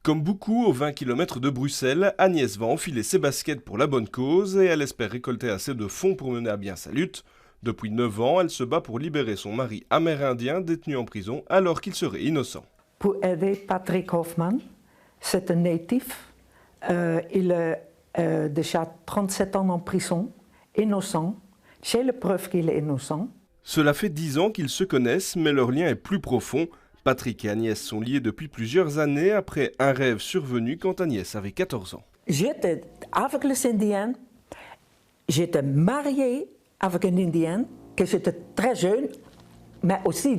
Comme beaucoup aux 20 km de Bruxelles, Agnès va enfiler ses baskets pour la bonne cause et elle espère récolter assez de fonds pour mener à bien sa lutte. Depuis 9 ans, elle se bat pour libérer son mari amérindien détenu en prison alors qu'il serait innocent. Pour aider Patrick Hoffman, c'est un natif. Il est déjà 37 ans en prison, innocent. J'ai la preuve qu'il est innocent. Cela fait 10 ans qu'ils se connaissent, mais leur lien est plus profond. Patrick et Agnès sont liés depuis plusieurs années après un rêve survenu quand Agnès avait 14 ans. J'étais avec les Indiens, j'étais mariée avec un Indien, que j'étais très jeune, mais aussi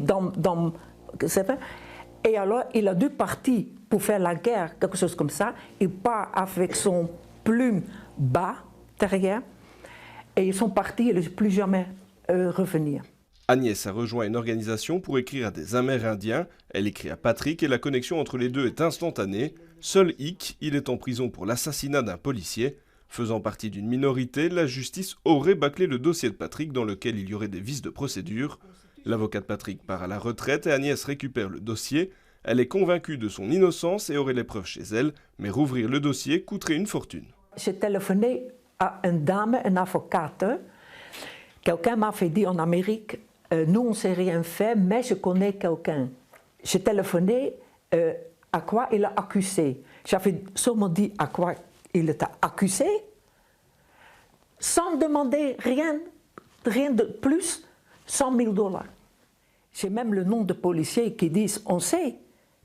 et alors il a dû partir pour faire la guerre, quelque chose comme ça. Il part avec son plume bas derrière, et ils sont partis, ils ne sont plus jamais revenir. Agnès a rejoint une organisation pour écrire à des Amérindiens. Elle écrit à Patrick et la connexion entre les deux est instantanée. Seul hic, il est en prison pour l'assassinat d'un policier. Faisant partie d'une minorité, la justice aurait bâclé le dossier de Patrick dans lequel il y aurait des vices de procédure. L'avocat de Patrick part à la retraite et Agnès récupère le dossier. Elle est convaincue de son innocence et aurait les preuves chez elle, mais rouvrir le dossier coûterait une fortune. J'ai téléphoné à une dame, une avocate. Quelqu'un m'a fait dire en Amérique, nous on ne sait rien fait, mais je connais quelqu'un. J'ai téléphoné à quoi il a accusé. J'avais seulement dit à quoi il était accusé, sans demander rien de plus, 100 000 $. J'ai même le nom de policiers qui disent, on sait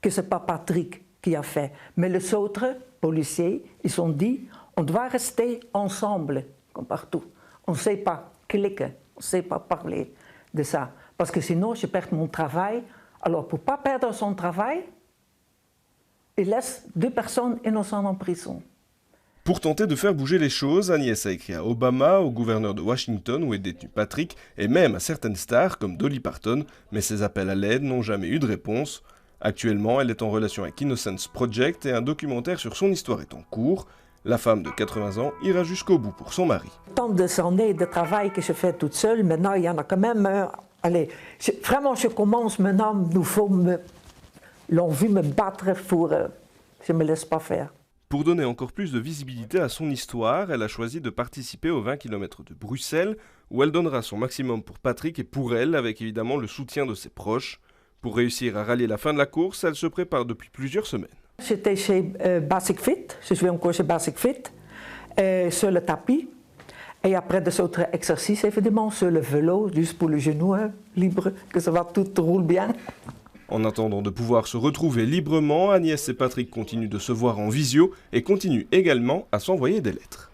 que ce n'est pas Patrick qui a fait, mais les autres policiers, ils ont dit, on doit rester ensemble, comme partout. On ne sait pas cliquer, on ne sait pas parler de ça, parce que sinon je perds mon travail. Alors pour ne pas perdre son travail, il laisse 2 personnes innocentes en prison. Pour tenter de faire bouger les choses, Agnès a écrit à Obama, au gouverneur de Washington où est détenu Patrick, et même à certaines stars comme Dolly Parton, mais ses appels à l'aide n'ont jamais eu de réponse. Actuellement, elle est en relation avec Innocence Project et un documentaire sur son histoire est en cours. La femme de 80 ans ira jusqu'au bout pour son mari. Tant de années de travail que je fais toute seule, maintenant il y en a quand même... vraiment je commence maintenant, l'envie de me battre pour... je ne me laisse pas faire. Pour donner encore plus de visibilité à son histoire, elle a choisi de participer aux 20 km de Bruxelles, où elle donnera son maximum pour Patrick et pour elle, avec évidemment le soutien de ses proches. Pour réussir à rallier la fin de la course, elle se prépare depuis plusieurs semaines. J'étais chez Basic Fit, je suis encore chez Basic Fit, sur le tapis. Et après des autres exercices, évidemment, sur le vélo, juste pour le genou libre, que ça va, tout roule bien. En attendant de pouvoir se retrouver librement, Agnès et Patrick continuent de se voir en visio et continuent également à s'envoyer des lettres.